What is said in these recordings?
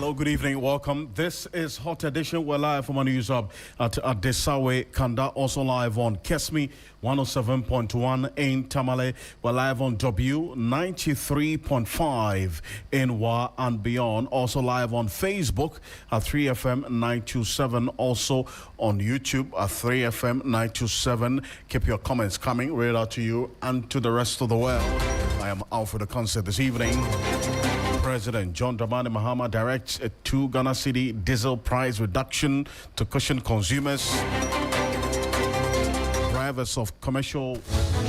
Hello, good evening, welcome. This is Hot Edition. We're live from our news hub at Desawe, Kanda, also live on Kesmi 107.1 in Tamale. We're live on W 93.5 in Wa and beyond. Also live on Facebook at 3FM 927. Also on YouTube at 3FM 927. Keep your comments coming. Read out to you and to the rest of the world. I am out for the concert this evening. President John Dramani Mahama directs a 2 Ghana City diesel price reduction to cushion consumers. Drivers of commercial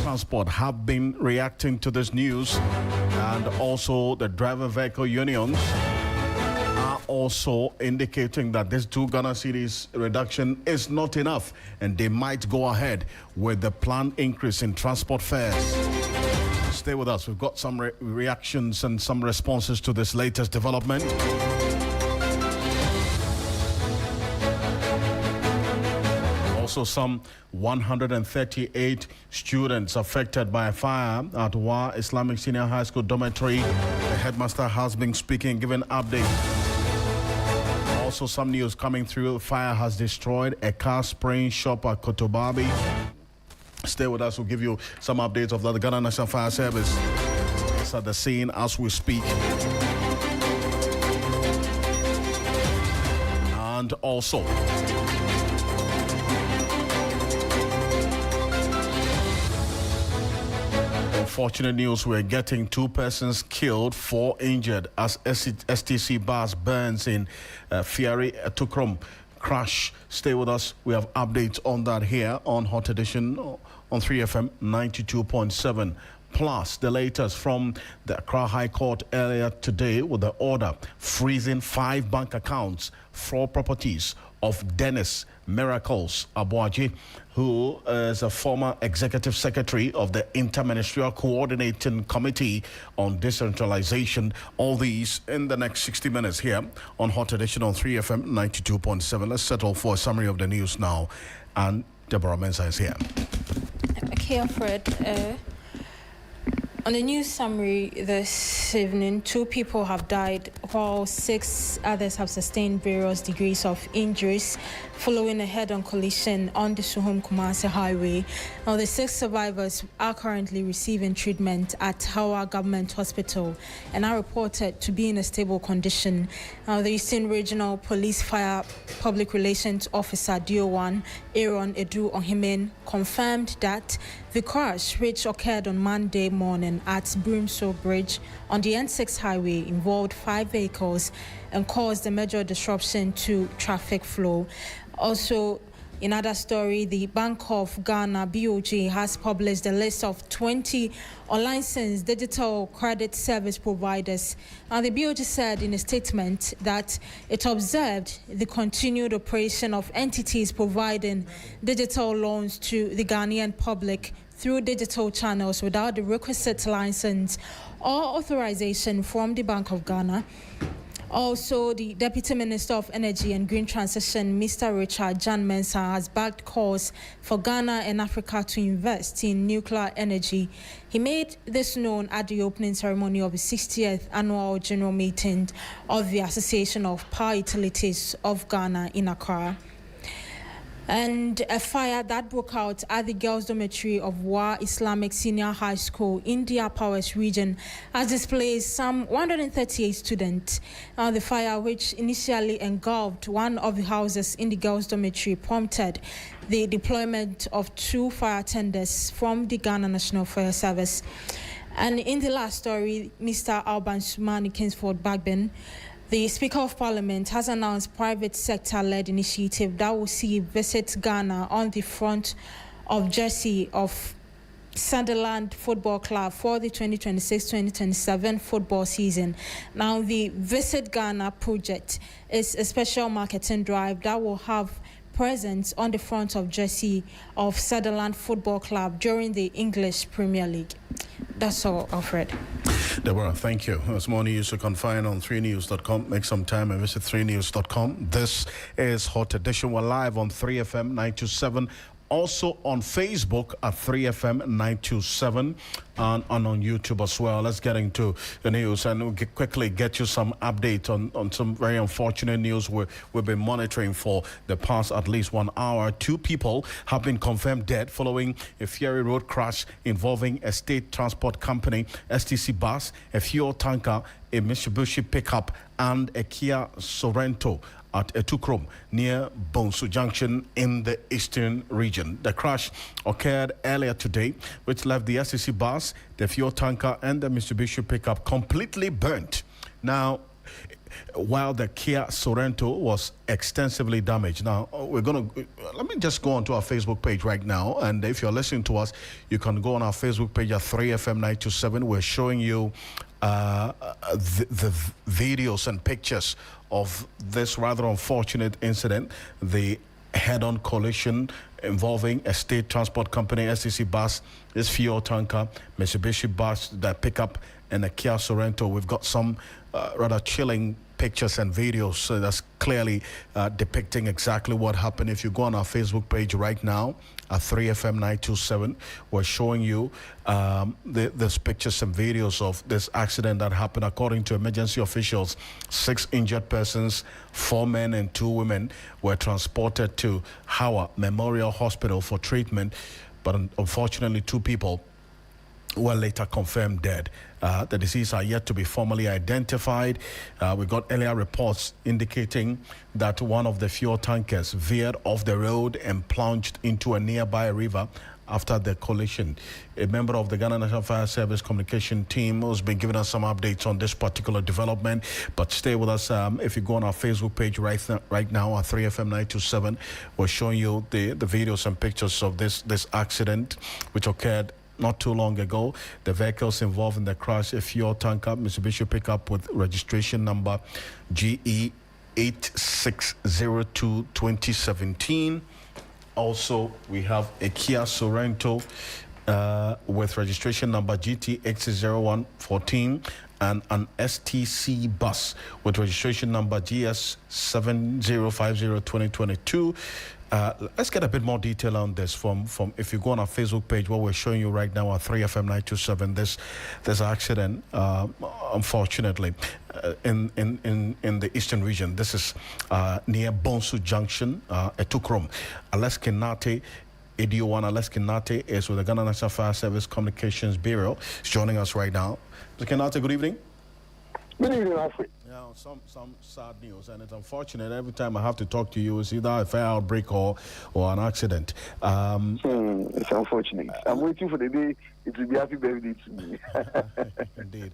transport have been reacting to this news, and also the driver vehicle unions are also indicating that this 2 Ghana Cities reduction is not enough, and they might go ahead with the planned increase in transport fares. Stay with us. We've got some reactions and some responses to this latest development. Also, some 138 students affected by a fire at Wa Islamic Senior High School dormitory. The headmaster has been speaking, giving updates. Also, some news coming through. Fire has destroyed a car spraying shop at Kotobabi. Stay with us. We'll give you some updates of the Ghana National Fire Service. It's at the scene as we speak. And also, unfortunate news, we're getting 2 persons killed, 4 injured as STC bus burns in Fiari Tukrum crash. Stay with us. We have updates on that here on Hot Edition on 3FM 92.7. Plus, the latest from the Accra High Court earlier today with the order freezing 5 bank accounts for properties of Dennis Miracles Abuaji, who is a former executive secretary of the Interministerial Coordinating Committee on Decentralization. All these in the next 60 minutes here on Hot Edition on 3FM 92.7. Let's settle for a summary of the news now. And Deborah Mensah is here. Okay, Alfred. On the news summary this evening, 2 people have died while 6 others have sustained various degrees of injuries following a head-on collision on the Suhum-Kumasi Highway. Now, the 6 survivors are currently receiving treatment at Hawa Government Hospital and are reported to be in a stable condition. Now, the Eastern Regional Police Fire Public Relations Officer DO1 Aaron Edu Ohimen confirmed that the crash, which occurred on Monday morning at Brimso Bridge on the N6 highway, involved 5 vehicles and caused a major disruption to traffic flow. Also, in other story, the Bank of Ghana, BOG, has published a list of 20 unlicensed digital credit service providers. Now, the BOG said in a statement that it observed the continued operation of entities providing digital loans to the Ghanaian public through digital channels without the requisite license or authorization from the Bank of Ghana. Also, the Deputy Minister of Energy and Green Transition, Mr. Richard Jan Mensah, has backed calls for Ghana and Africa to invest in nuclear energy. He made this known at the opening ceremony of the 60th Annual General Meeting of the Association of Power Utilities of Ghana in Accra. And a fire that broke out at the girls' dormitory of Wa Islamic Senior High School in the Upper West region has displaced some 138 students. The fire, which initially engulfed one of the houses in the girls' dormitory, prompted the deployment of 2 fire tenders from the Ghana National Fire Service. And in the last story, Mr. Alban Sumani Kingsford Bagben, the Speaker of Parliament, has announced private sector-led initiative that will see Visit Ghana on the front of jersey of Sunderland Football Club for the 2026-2027 football season. Now, the Visit Ghana project is a special marketing drive that will have presence on the front of jersey of Sunderland Football Club during the English Premier League. That's all, Alfred. Deborah, thank you. There's more news you can find on 3news.com. Make some time and visit 3news.com. This is Hot Edition. We're live on 3FM 927 also on Facebook at 3FM 927 and on YouTube as well. Let's get into the news and we'll quickly get you some update on some very unfortunate news we've been monitoring for the past at least 1 hour. 2 people have been confirmed dead following a Ferry Road crash involving a state transport company, STC bus, a fuel tanker, a Mitsubishi pickup, and a Kia Sorento at Etukrom near Bonsu Junction in the eastern region. The crash occurred earlier today, which left the STC bus, the fuel tanker, and the Mitsubishi pickup completely burnt. Now, while the Kia Sorento was extensively damaged. Now, let me just go onto our Facebook page right now. And if you're listening to us, you can go on our Facebook page at 3FM 927. We're showing you the videos and pictures of this rather unfortunate incident, the head-on collision involving a state transport company, STC bus, this fuel tanker, Mitsubishi bus, the pickup, and a Kia Sorento. We've got some rather chilling pictures and videos, so that's clearly depicting exactly what happened. If you go on our Facebook page right now at 3FM 927, we're showing you this pictures and videos of this accident that happened. According to emergency officials, 6 injured persons, 4 men and 2 women, were transported to Hawa Memorial Hospital for treatment, but unfortunately 2 people were later confirmed dead. The deceased are yet to be formally identified. We got earlier reports indicating that one of the fuel tankers veered off the road and plunged into a nearby river after the collision. A member of the Ghana National Fire Service communication team has been giving us some updates on this particular development, but stay with us. If you go on our Facebook page right now at 3FM 927, we're showing you the videos and pictures of this accident which occurred not too long ago. The vehicles involved in the crash, a fuel tanker, Mitsubishi pickup with registration number GE 8602 2017. Also, we have a Kia Sorento with registration number GT 80114 and an STC bus with registration number GS 7050 2022. Let's get a bit more detail on this from if you go on our Facebook page, what we're showing you right now at 3FM 927. This accident, unfortunately, in the eastern region. This is near Bonsu Junction, Etukrom. Aleskinate Ediowan Aleskinate is with the Ghana National Fire Service Communications Bureau. He's joining us right now. Mr. Kinate, good evening. Good evening, Alfred. Yeah, some sad news, and it's unfortunate. Every time I have to talk to you, it's either a fire outbreak or an accident. It's unfortunate. I'm waiting for the day it will be happy birthday to me. Indeed.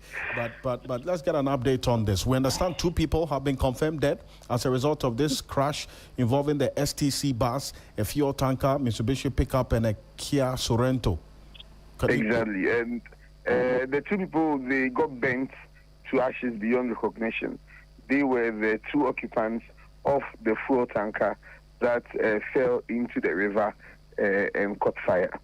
But let's get an update on this. We understand 2 people have been confirmed dead as a result of this crash involving the STC bus, a fuel tanker, Mitsubishi pickup, and a Kia Sorento. Exactly. And the 2 people, they got bent to ashes beyond recognition. They were the 2 occupants of the fuel tanker that fell into the river and caught fire.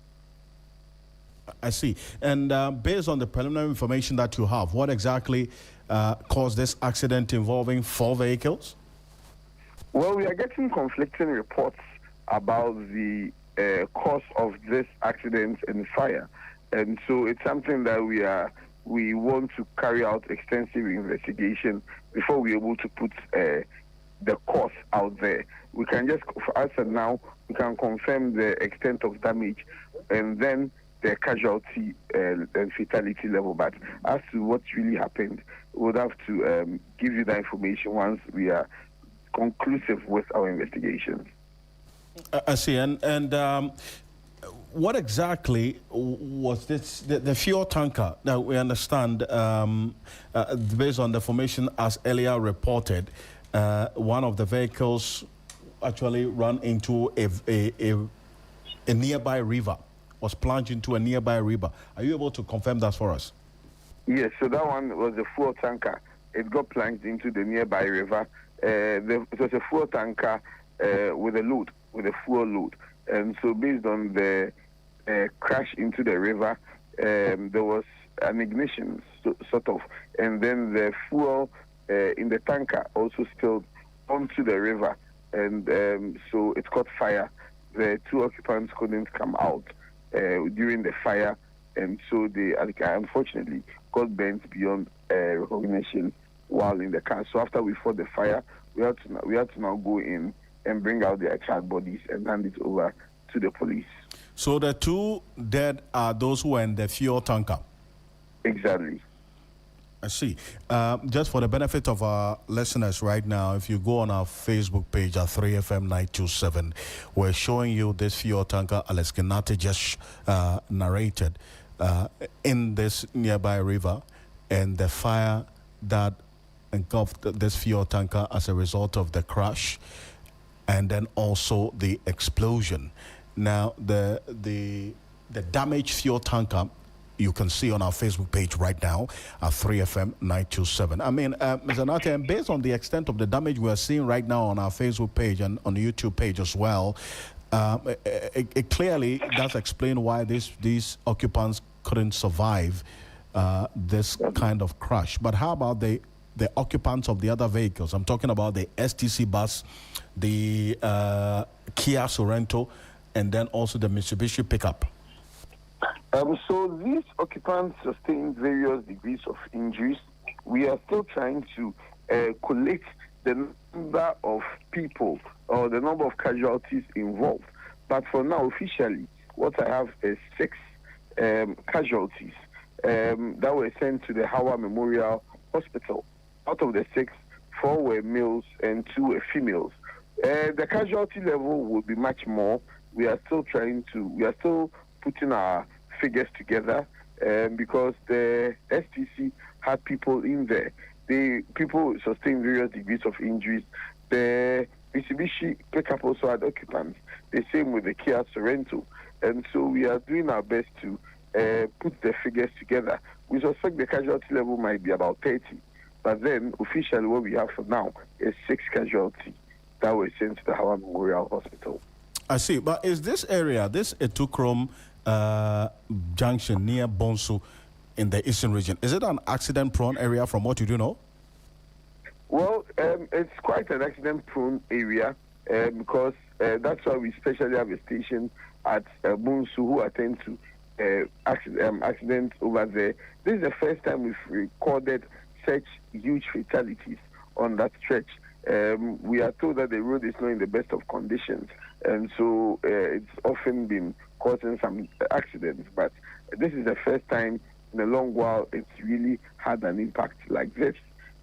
I see. And based on the preliminary information that you have, what exactly caused this accident involving 4 vehicles? Well, we are getting conflicting reports about the cause of this accident and fire. And so it's something that we want to carry out extensive investigation before we're able to put the cause out there. We can just, for us now, we can confirm the extent of damage and then the casualty and fatality level. But as to what really happened, we'll have to give you the information once we are conclusive with our investigations. I see. And what exactly was this, the fuel tanker? Now, we understand, based on the information as earlier reported, one of the vehicles actually ran into a nearby river, was plunged into a nearby river. Are you able to confirm that for us? Yes, so that one was a fuel tanker. It got plunged into the nearby river. It was a fuel tanker with a fuel load. And so based on the crash into the river, there was an ignition, sort of, and then the fuel in the tanker also spilled onto the river, and so it caught fire. the two occupants couldn't come out during the fire, and so they unfortunately got burnt beyond recognition while in the car. So after we fought the fire, we had to now go in and bring out their charred bodies and hand it over to the police. So the two dead are those who were in the fuel tanker? Exactly. I see. Just for the benefit of our listeners right now, if you go on our Facebook page at 3FM927, we're showing you this fuel tanker Alex Kenati just narrated in this nearby river, and the fire that engulfed this fuel tanker as a result of the crash, and then also the explosion. Now, the damaged fuel tanker you can see on our Facebook page right now at 3FM927. I mean, Mr. Nate, and based on the extent of the damage we are seeing right now on our Facebook page and on the YouTube page as well, it clearly does explain why these occupants couldn't survive this kind of crash. But how about the occupants of the other vehicles? I'm talking about the STC bus, the Kia Sorento, and then also the Mitsubishi pickup. So these occupants sustained various degrees of injuries. We are still trying to collect the number of people or the number of casualties involved. But for now, officially, what I have is 6 casualties that were sent to the Howard Memorial Hospital. Out of the 6, 4 were males and 2 were females. The casualty level will be much more. We are still putting our figures together because the STC had people in there. People sustained various degrees of injuries. The Mitsubishi pickup also had occupants, the same with the Kia Sorento. And so we are doing our best to put the figures together. We suspect the casualty level might be about 30. But then, officially, what we have for now is 6 casualties that were sent to the Howard Memorial Hospital. I see. But is this area, this Etukrom junction near Bonsu in the eastern region, is it an accident-prone area from what you do know? Well, it's quite an accident-prone area because that's why we especially have a station at Bonsu who attend to accidents over there. This is the first time we've recorded such huge fatalities on that stretch. We are told that the road is not in the best of conditions, and so it's often been causing some accidents. But this is the first time in a long while it's really had an impact like this,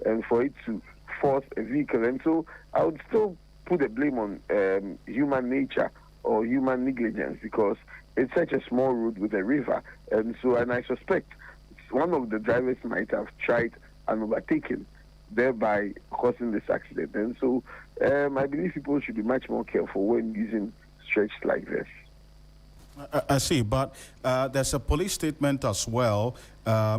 and for it to force a vehicle. And so I would still put the blame on human nature or human negligence because it's such a small road with a river, and I suspect one of the drivers might have tried an overtaking, thereby causing this accident. And so I believe people should be much more careful when using stretch like this. I see, but there's a police statement as well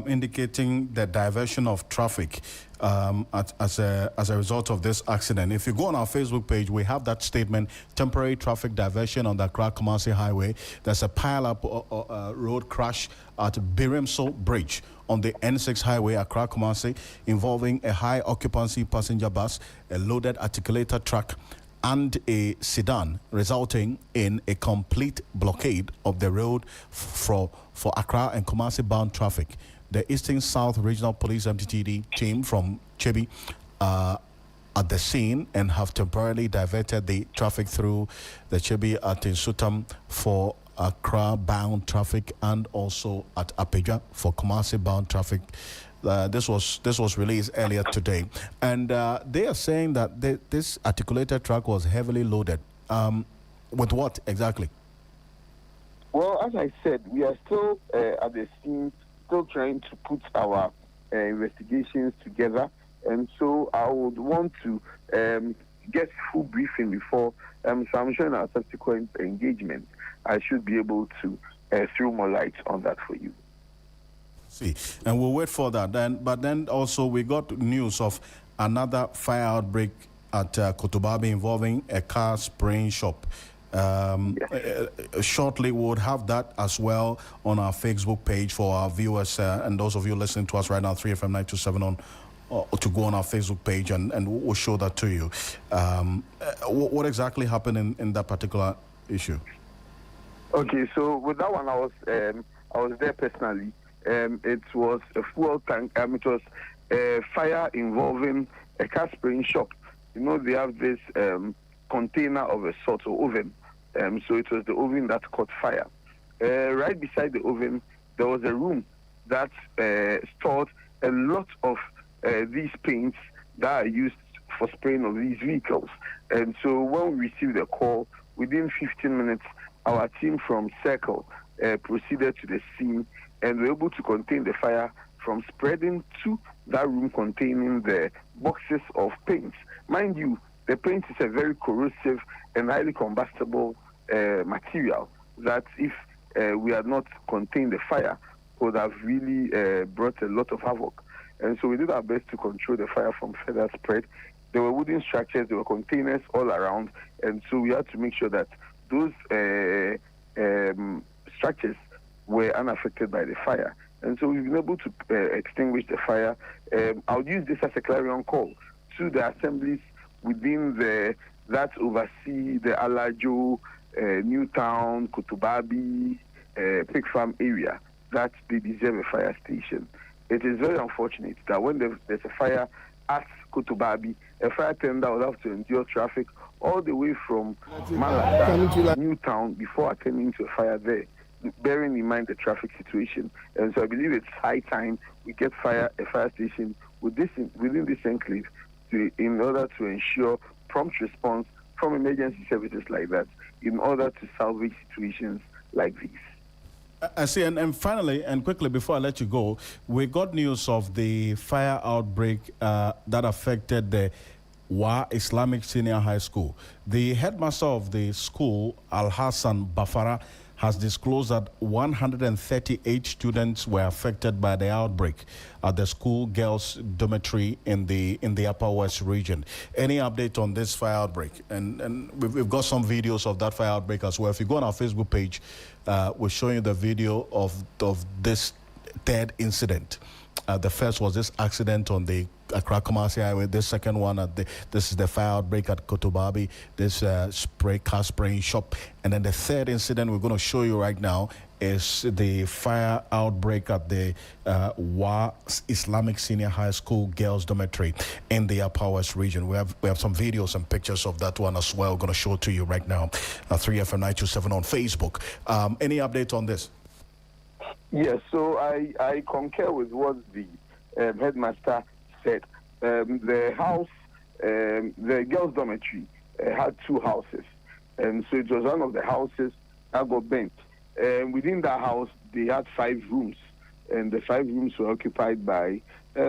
indicating the diversion of traffic as a result of this accident. If you go on our Facebook page, we have that statement, temporary traffic diversion on the Accra-Kumasi Highway. There's a pile-up road crash at Birimso Bridge on the N6 Highway, Accra-Kumasi, involving a high-occupancy passenger bus, a loaded articulator truck, and a sedan, resulting in a complete blockade of the road for Accra and Kumasi bound traffic. The Eastern South Regional Police MTTD team from Chebi at the scene and have temporarily diverted the traffic through the Chebi at Insutam for Accra bound traffic and also at Apedja for Kumasi bound traffic. This was released earlier today, and they are saying that this articulated truck was heavily loaded. With what exactly? Well, as I said, we are still at the scene, still trying to put our investigations together, and so I would want to get full briefing before. So I'm sure in our subsequent engagement, I should be able to throw more light on that for you. See, and we'll wait for that. But then also we got news of another fire outbreak at Kotobabi involving a car spraying shop. Shortly, we would have that as well on our Facebook page for our viewers and those of you listening to us right now, 3FM927 to go on our Facebook page, and we'll show that to you. What exactly happened in that particular issue? Okay, so with that one, I was there personally. It was a fuel tank. It was a fire involving a car spraying shop. You know, they have this container of a sort of oven. So it was the oven that caught fire. Right beside the oven, there was a room that stored a lot of these paints that are used for spraying of these vehicles. And so when we received the call, within 15 minutes, our team from Circle proceeded to the scene and were able to contain the fire from spreading to that room containing the boxes of paints. Mind you, the paint is a very corrosive and highly combustible material that if we had not contained the fire, would have really brought a lot of havoc. And so we did our best to control the fire from further spread. There were wooden structures, there were containers all around, and so we had to make sure that those structures were unaffected by the fire. And so we've been able to extinguish the fire. I'll use this as a clarion call to the assemblies within that oversee the Alajo, Newtown, Kotobabi, Pig Farm area, that they deserve a fire station. It is very unfortunate that when there's a fire at Kotobabi, a fire tender will have to endure traffic all the way from Malata, Newtown, before attending to a fire there, bearing in mind the traffic situation. And so I believe it's high time we get a fire station within this enclave in order to ensure prompt response from emergency services like that, in order to salvage situations like these. I see, and finally, and quickly before I let you go, we got news of the fire outbreak that affected the Wa Islamic Senior High School. The headmaster of the school, Al Hassan Bafara, has disclosed that 138 students were affected by the outbreak at the school girls' dormitory in the Upper West region. Any update on this fire outbreak? And we've got some videos of that fire outbreak as well. If you go on our Facebook page, we're showing you the video of this third incident. The first was this accident on the Accra Kumasi Highway. The second one this is the fire outbreak at Kotobabi. This car spraying shop, and then the third incident we're going to show you right now is the fire outbreak at the Wa Islamic Senior High School girls' dormitory in the Upper West region. We have some videos and pictures of that one as well. We're going to show it to you right now. 3FM927 on Facebook. Any update on this? Yes, so I concur with what the headmaster said. The house, the girls' dormitory had two houses, and so it was one of the houses that got burnt. Within that house, they had 5 rooms, and the 5 rooms were occupied by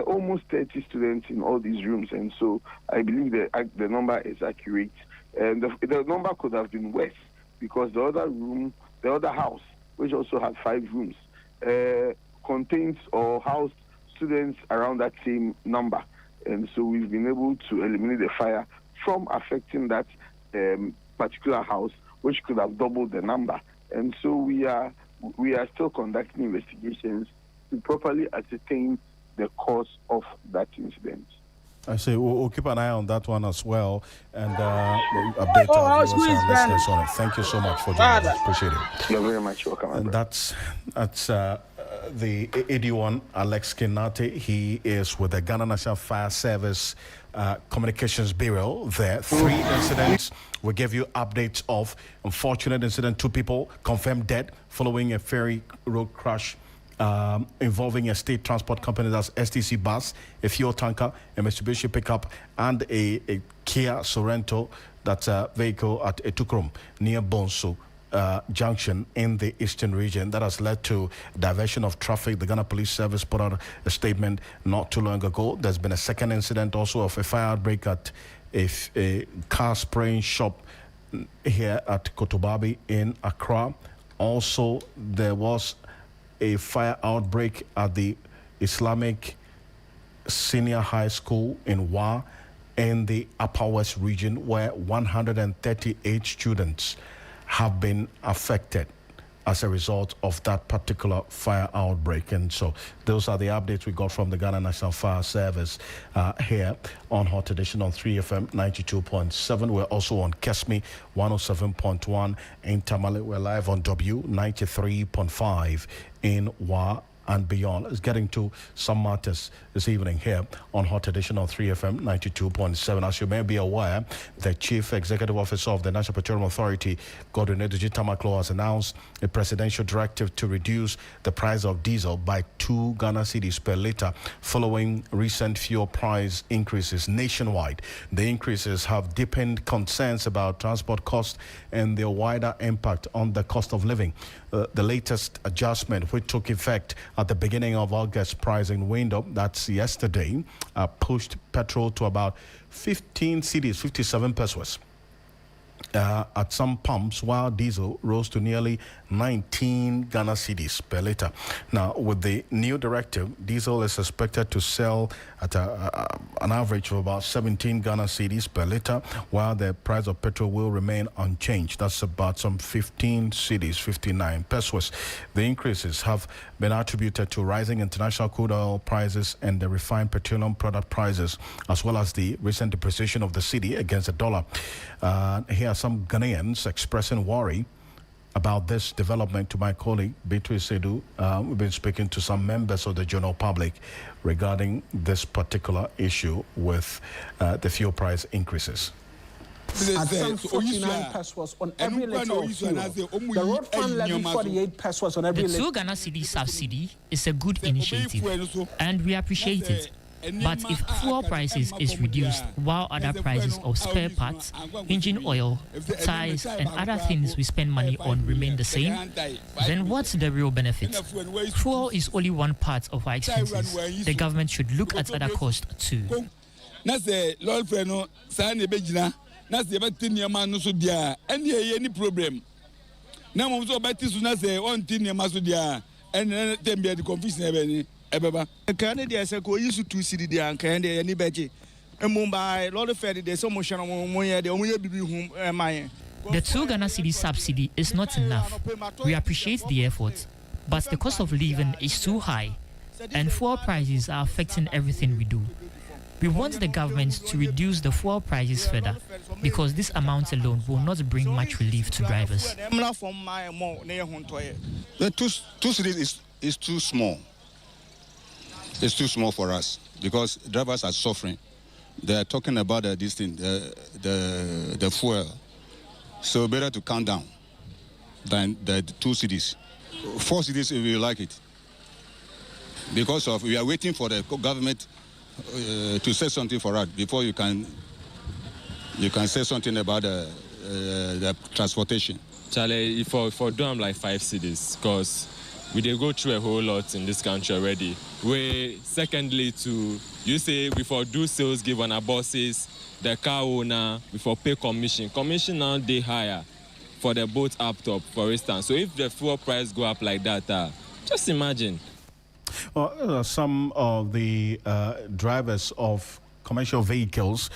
almost 30 students in all these rooms, and so I believe the number is accurate. And the number could have been worse because the other house, which also had 5 rooms, contains or housed students around that same number, and so we've been able to eliminate the fire from affecting that particular house, which could have doubled the number. And so we are still conducting investigations to properly ascertain the cause of that incident. I say we'll keep an eye on that one as well, and we'll update our viewers and listeners on it. Thank you so much for joining us. Appreciate it. You're very much welcome. And that's the AD1 Alex Kinati. He is with the Ghana National Fire Service Communications Bureau. There 3 incidents. We give you updates of unfortunate incident. 2 people confirmed dead following a ferry road crash involving a state transport company, that's STC bus, a fuel tanker, a Mitsubishi pickup, and a Kia Sorento, that's a vehicle at Etukrum near Bonsu junction in the eastern region. That has led to diversion of traffic. The Ghana Police Service put out a statement not too long ago. There's been a second incident also of a fire outbreak at a car spraying shop here at Kotobabi in Accra. Also, there was a fire outbreak at the Islamic Senior High School in Wa in the Upper West region, where 138 students have been affected. as a result of that particular fire outbreak. And so those are the updates we got from the Ghana National Fire Service here on Hot Edition on 3FM 92.7. We're also on Kesmi 107.1 in Tamale. We're live on W 93.5 in Wa and beyond. It's getting to some matters this evening here on Hot Edition on 3FM 92.7. As you may be aware, the Chief Executive Officer of the National Petroleum Authority, Godwin Edoji Tamaklo, has announced a presidential directive to reduce the price of diesel by 2 Ghana cedis per litre following recent fuel price increases nationwide. The increases have deepened concerns about transport costs and their wider impact on the cost of living. The latest adjustment, which took effect at the beginning of August pricing window, that's yesterday, pushed petrol to about 15 cedis, 57 pesos. At some pumps, while diesel rose to nearly 19 Ghana cedis per litre. Now, with the new directive, diesel is expected to sell at an average of about 17 Ghana cedis per litre, while the price of petrol will remain unchanged. That's about some 15 cedis, 59 pesos. The increases have been attributed to rising international crude oil prices and the refined petroleum product prices, as well as the recent depreciation of the cedi against the dollar. Here are some Ghanaians expressing worry about this development. To my colleague, Beatrice Sedu, we've been speaking to some members of the general public regarding this particular issue with the fuel price increases. At some 49 pesos on every litre of fuel. The road fund levy 48 pesos on every litre. The 2 Ghana cedi subsidy is a good initiative, and we appreciate it. But if fuel prices is reduced while other prices of spare parts, engine oil, tires and other things we spend money on remain the same, then what's the real benefit? Fuel is only one part of our expenses. The government should look at other costs too. Any problem. Now, I'm so bad to say one thing you must do, and then be the confusion. Canada said, "Go use to see the Canada any better." And Mumbai, lot of fair, there's so much on the only baby whom am I. The 2 Ghana cedi subsidy is not enough. We appreciate the effort, but the cost of living is too high, and fuel prices are affecting everything we do. We want the government to reduce the fuel prices further, because this amount alone will not bring much relief to drivers. The 2 cedis is too small. It's too small for us because drivers are suffering. They are talking about this thing, the fuel. So better to count down than the 2 cedis. 4 cedis if you like it. Because we are waiting for the government to say something for us before you can say something about the transportation. Charlie, for them like 5 cedis, because we did go through a whole lot in this country already. Secondly, you say before do sales give on our bosses, the car owner, before pay commission. Commission now they higher for the boat up top, for instance. So if the fuel price go up like that, just imagine. Well, some of the drivers of commercial vehicles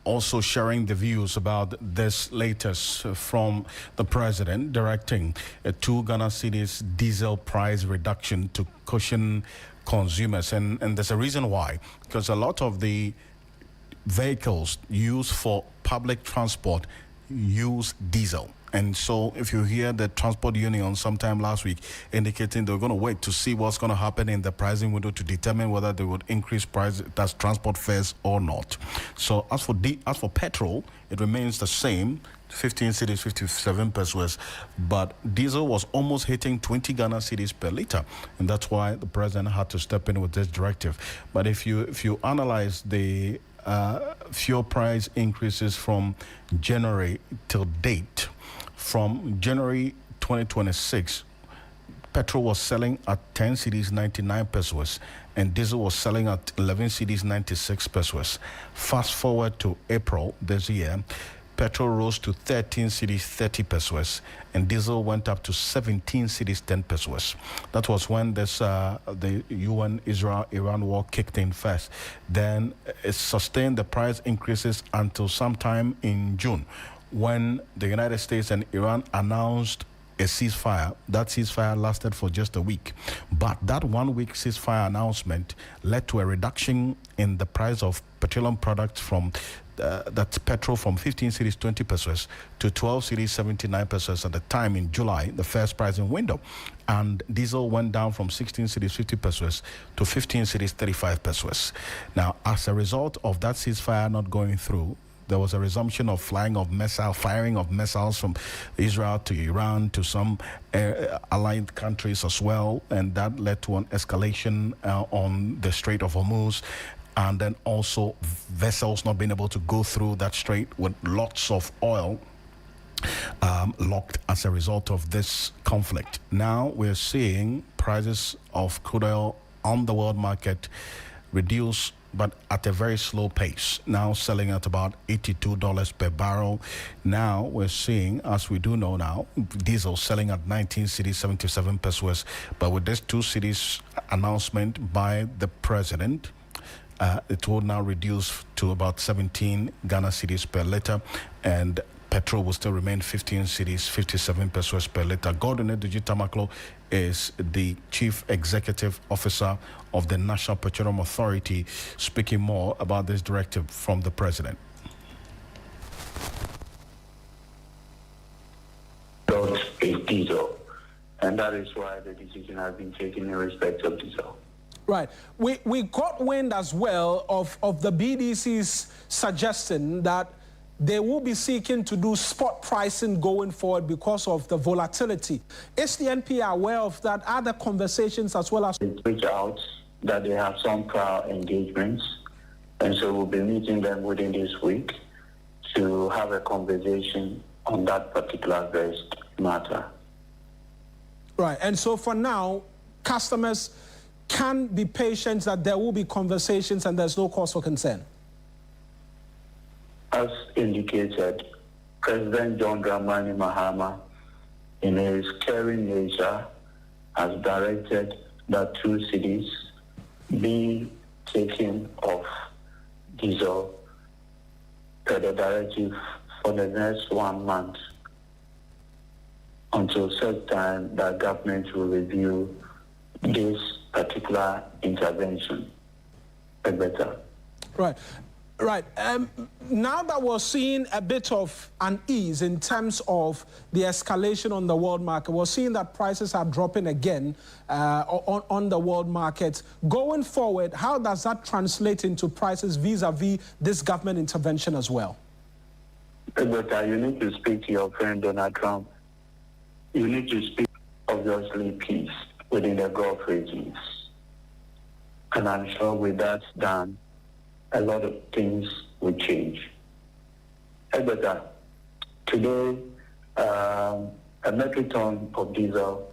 also sharing the views about this latest from the president directing a 2 Ghana cedis diesel price reduction to cushion consumers. And there's a reason why, because a lot of the vehicles used for public transport use diesel. And so if you hear the transport union sometime last week indicating they're going to wait to see what's going to happen in the pricing window to determine whether they would increase price, that's transport fares or not. So as for petrol, it remains the same, 15 cedis, 57 pesos, but diesel was almost hitting 20 Ghana cedis per litre, and that's why the president had to step in with this directive. But if you analyze the fuel price increases from January till date, from January 2026, petrol was selling at 10 cedis 99 pesos and diesel was selling at 11 cedis 96 pesos. Fast forward to April this year, petrol rose to 13 cedis 30 pesos and diesel went up to 17 cedis 10 pesos. That was when the UN-Israel-Iran war kicked in first. Then it sustained the price increases until sometime in June, when the United States and Iran announced a ceasefire. That ceasefire lasted for just a week. But that 1 week ceasefire announcement led to a reduction in the price of petroleum products from that's petrol from 15 cedis 20 pesos to 12 cedis 79 pesos at the time in July, the first pricing window. And diesel went down from 16 cedis 50 pesos to 15 cedis 35 pesos. Now, as a result of that ceasefire not going through, there was a resumption of firing of missiles from Israel to Iran to some allied countries as well, and that led to an escalation on the Strait of Hormuz, and then also vessels not being able to go through that strait with lots of oil locked as a result of this conflict. Now we're seeing prices of crude oil on the world market reduce, but at a very slow pace, now selling at about $82 per barrel. Now we're seeing, as we do know now, diesel selling at 19 cedis 77 pesos, but with this 2 cedis announcement by the president, it will now reduce to about 17 Ghana cedis per liter, and petrol will still remain 15 cedis 57 pesos per liter. Gordon Edudzi Tamaklo is the Chief Executive Officer of the National Petroleum Authority, speaking more about this directive from the president. Is diesel, and that is why the decision has been taken in respect of diesel. Right. We got wind as well of the BDC's suggestion that they will be seeking to do spot pricing going forward because of the volatility. Is the NPA aware of that? Are there conversations as well as... They reach out that they have some prior engagements, and so we'll be meeting them within this week to have a conversation on that particular matter. Right. And so for now, customers can be patient that there will be conversations and there's no cause for concern. As indicated, President John Dramani Mahama, in his caring nature, has directed that 2 cedis be taken off diesel per the directive for the next 1 month until such time that government will review this particular intervention better. Right. Right. Now that we're seeing a bit of an ease in terms of the escalation on the world market, we're seeing that prices are dropping again on the world market. Going forward, how does that translate into prices vis-a-vis this government intervention as well? But you need to speak to your friend Donald Trump. You need to speak, obviously, peace within the Gulf regions. And I'm sure with that done, a lot of things will change. But today, a metric ton of diesel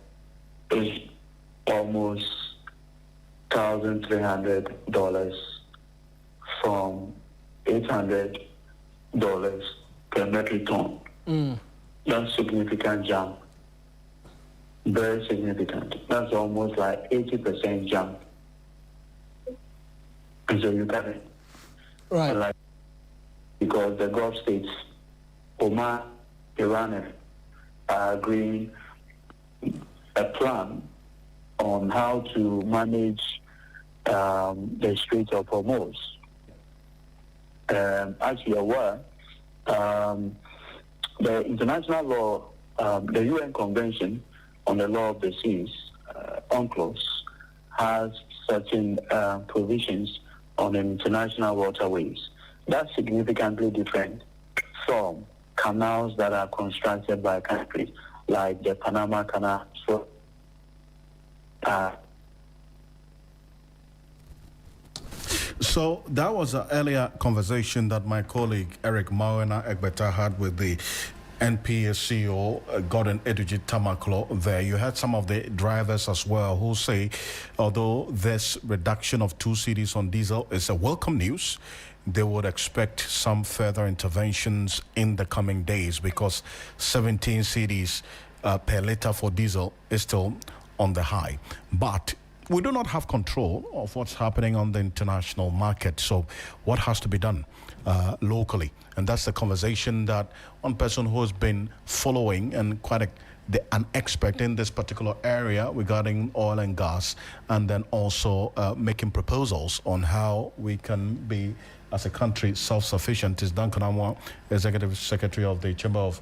is almost $1,300 from $800 per metric ton. That's a significant jump. Very significant. That's almost like 80% jump. And so you can, right? Because the Gulf states, Oman, Iran, are agreeing a plan on how to manage the Strait of Hormuz. As you are aware, the international law, the UN Convention on the Law of the Seas, UNCLOS, has certain provisions on international waterways. That's significantly different from canals that are constructed by countries like the Panama Canal. So that was an earlier conversation that my colleague Eric Mawena Egbeta had with the NPA CEO Gordon Edudzi Tamaklo there. You had some of the drivers as well who say, although this reduction of 2 cedis on diesel is a welcome news, they would expect some further interventions in the coming days because 17 cedis per liter for diesel is still on the high. But we do not have control of what's happening on the international market. So what has to be done locally? And that's the conversation that one person who has been following and quite the unexpected in this particular area regarding oil and gas, and then also making proposals on how we can be, as a country, self-sufficient. Is Duncan Amwa, Executive Secretary of the Chamber of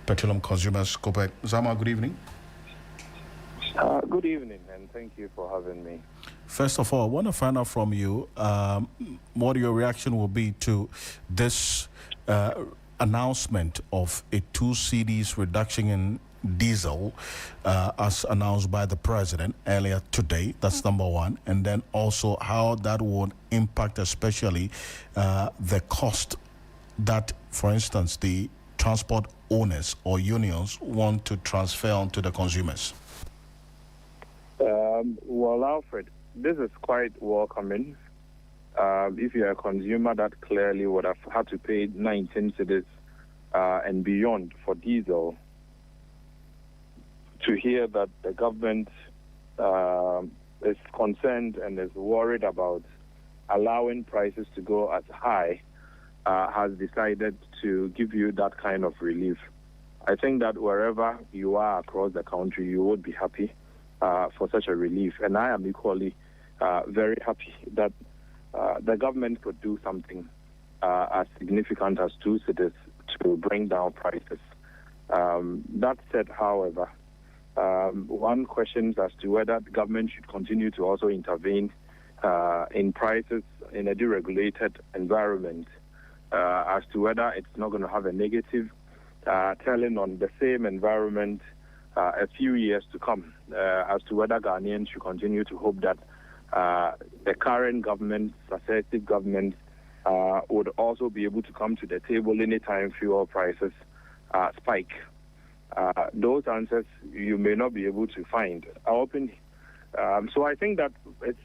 Petroleum Consumers, Copec. Zama, good evening. Good evening, and thank you for having me. First of all, I want to find out from you what your reaction will be to this announcement of a 2 cedis reduction in diesel as announced by the president earlier today. That's number one. And then also how that would impact especially the cost that, for instance, the transport owners or unions want to transfer onto the consumers. Well, Alfred, this is quite welcoming. If you're a consumer that clearly would have had to pay 19 cedis and beyond for diesel, to hear that the government is concerned and is worried about allowing prices to go as high, has decided to give you that kind of relief. I think that wherever you are across the country, you would be happy for such a relief. And I am equally very happy that the government could do something as significant as 2 cedis to bring down prices. That said, however, one questions as to whether the government should continue to also intervene in prices in a deregulated environment, as to whether it's not going to have a negative telling on the same environment a few years to come, as to whether Ghanaians should continue to hope that the current government, successive government, would also be able to come to the table anytime fuel prices spike. Those answers you may not be able to find. So I think that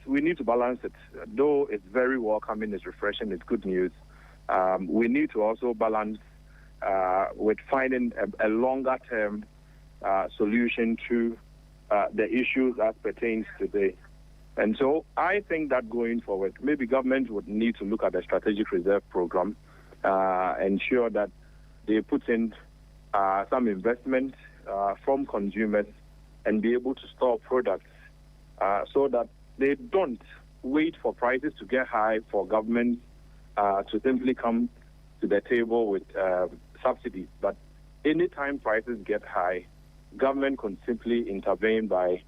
we need to balance it. Though it's very welcoming, it's refreshing, it's good news, we need to also balance with finding a longer-term solution to the issues as pertains today. And so I think that going forward, maybe government would need to look at the strategic reserve program, ensure that they put in some investment from consumers and be able to store products so that they don't wait for prices to get high for government to simply come to the table with subsidies. But anytime prices get high, government can simply intervene by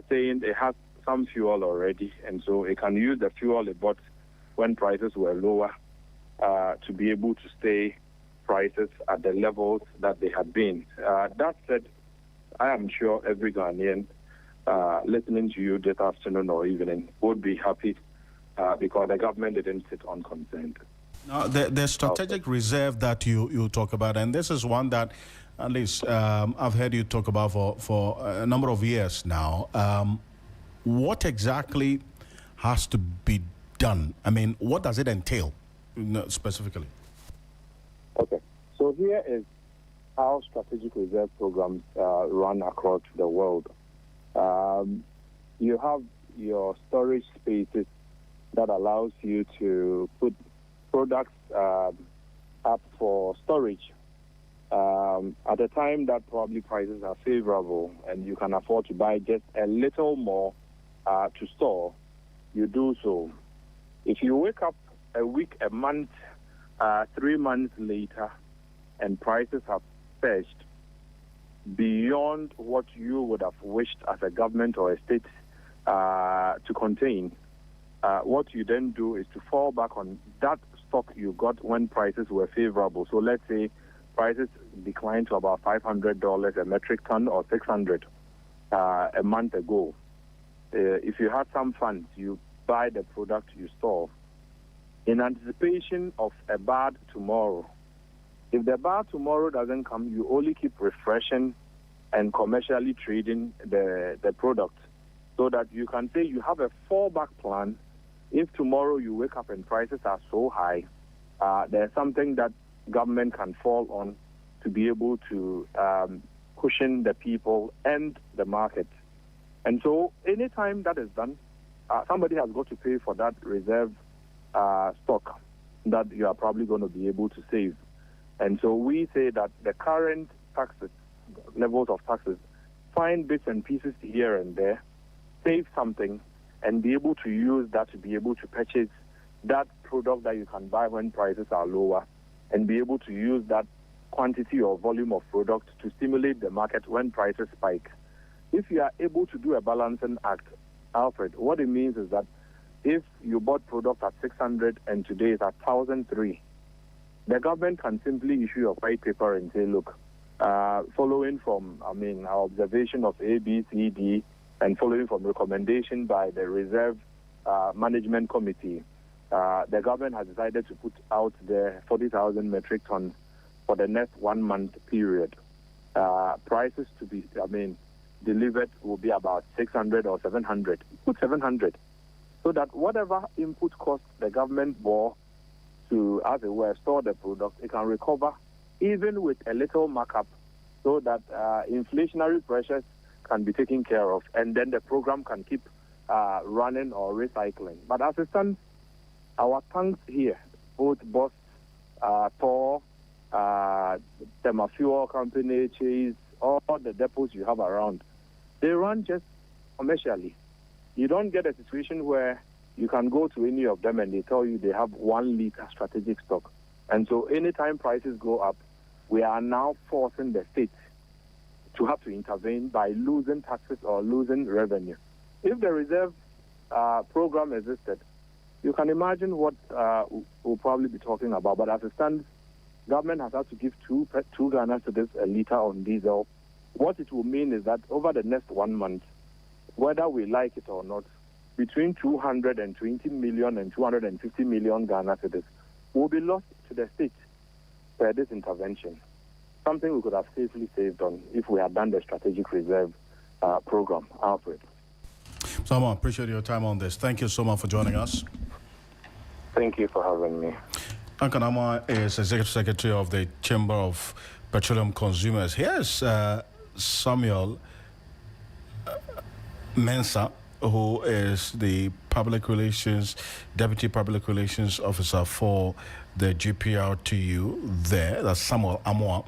saying it has some fuel already, and so it can use the fuel it bought when prices were lower to be able to stay prices at the levels that they had been. That said, I am sure every Ghanaian listening to you this afternoon or evening would be happy because the government didn't sit unconcerned. Now, the strategic reserve that you talk about, and this is one that at least I've heard you talk about for a number of years now. What exactly has to be done? I mean, what does it entail specifically? Okay, so here is how strategic reserve programs run across the world. You have your storage spaces that allows you to put products up for storage at a time that probably prices are favorable and you can afford to buy just a little more to store. You do so. If you wake up a week, a month, 3 months later, and prices have surged beyond what you would have wished as a government or a state to contain, what you then do is to fall back on that stock you got when prices were favorable. So let's say prices declined to about $500 a metric ton or $600 a month ago. If you had some funds, you buy the product you store in anticipation of a bad tomorrow. If the bad tomorrow doesn't come, you only keep refreshing and commercially trading the product so that you can say you have a fallback plan. If tomorrow you wake up and prices are so high, there's something that government can fall on to be able to cushion the people and the market. And so anytime that is done, somebody has got to pay for that reserve stock that you are probably going to be able to save. And so we say that the current taxes levels of taxes, find bits and pieces here and there, save something, and be able to use that to be able to purchase that product that you can buy when prices are lower, and be able to use that quantity or volume of product to stimulate the market when prices spike. If you are able to do a balancing act, Alfred, what it means is that if you bought product at 600 and today is at 1,003, the government can simply issue a white paper and say, look, following from, our observation of A, B, C, D, and following from recommendation by the Reserve Management Committee, the government has decided to put out the 40,000 metric tons for the next 1 month period. Prices to be, delivered will be about 600 or 700. Put 700. So that whatever input cost the government bore to, as it were, store the product, it can recover even with a little markup, so that inflationary pressures can be taken care of, and then the program can keep running or recycling. But as it stands, our tanks here, both Boss, Thor, the Fuel Company, Chase, all the depots you have around, they run just commercially. You don't get a situation where you can go to any of them and they tell you they have 1 liter strategic stock. And so anytime prices go up, we are now forcing the state to have to intervene by losing taxes or losing revenue. If the reserve program existed, you can imagine what we'll probably be talking about. But as it stands, government has had to give two Ghana cedis a liter on diesel. What it will mean is that over the next 1 month, whether we like it or not, between 220 million and 250 million Ghana cedis will be lost to the state per this intervention. Something we could have safely saved on if we had done the strategic reserve program, Alfred. Sam, I appreciate your time on this. Thank you so much for joining us. Thank you for having me. Ankanama is Executive Secretary of the Chamber of Petroleum Consumers. Here's Samuel Mensah, who is the Deputy Public Relations Officer for the GPRTU there. That's Samuel Amoa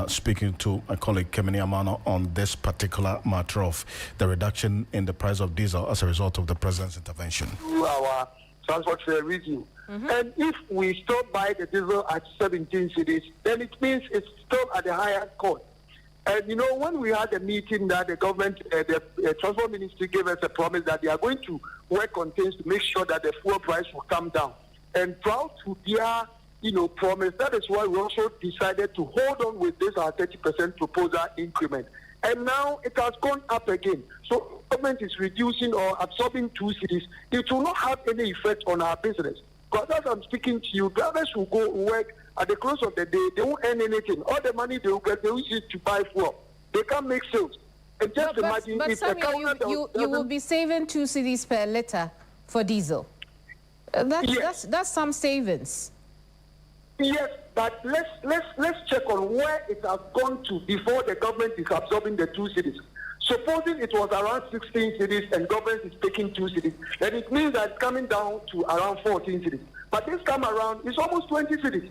speaking to my colleague Kemini Amano on this particular matter of the reduction in the price of diesel as a result of the President's intervention. Our transport fare review. And if we still buy the diesel at 17 cities, then it means it's still at the higher cost. And you know, when we had a meeting that the government, the transport ministry gave us a promise that they are going to work on things to make sure that the fuel price will come down. And proud to their, promise, that is why we also decided to hold on with this our 30% proposal increment. And now it has gone up again. So government is reducing or absorbing 2 cities. It will not have any effect on our business. Because as I'm speaking to you, drivers will go work at the close of the day. They won't earn anything. All the money they will get, they will use it to buy fuel. They can't make sales. And just imagine but if Samuel, you will be saving 2 cedis per litre for diesel. That's some savings. Yes, but let's check on where it has gone to before the government is absorbing the 2 cities. Supposing it was around 16 cities and government is taking 2 cities, then it means that it's coming down to around 14 cities. But this time around, it's almost 20 cities.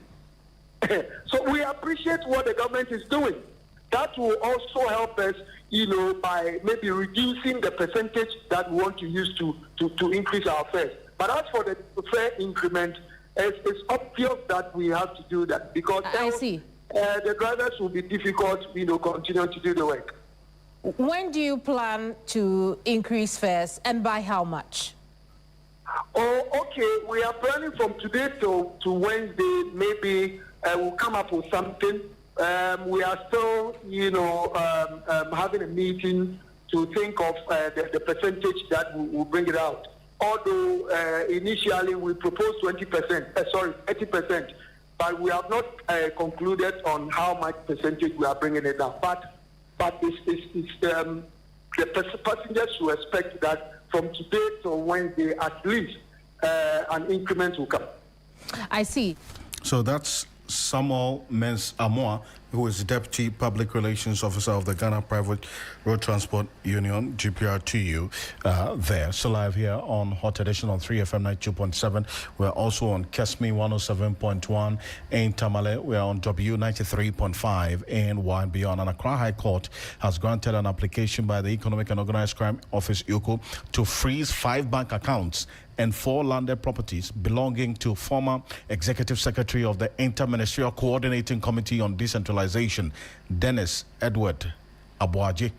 So we appreciate what the government is doing. That will also help us, by maybe reducing the percentage that we want to use to increase our fares. But as for the fare increment, it's obvious that we have to do that because the drivers will be difficult, continue to do the work. When do you plan to increase fares and by how much? Oh, okay. We are planning from today to Wednesday. Maybe we'll come up with something. We are still, having a meeting to think of the percentage that will bring it out. Although initially we proposed 80%, but we have not concluded on how much percentage we are bringing it down. But the passengers should expect that from today to Wednesday at least an increment will come. I see. So that's Samuel Mensah Amoa, who is Deputy Public Relations Officer of the Ghana Private Road Transport Union, GPRTU, there. So live here on Hot Edition on 3FM 92.7. We're also on Kesmi 107.1 in Tamale. We're on W 93.5 in Wa and beyond. And Accra High Court has granted an application by the Economic and Organized Crime Office, EOCO, to freeze 5 bank accounts and 4 landed properties belonging to former Executive Secretary of the Interministerial Coordinating Committee on Decentralization, Dennis Edward Abuaje,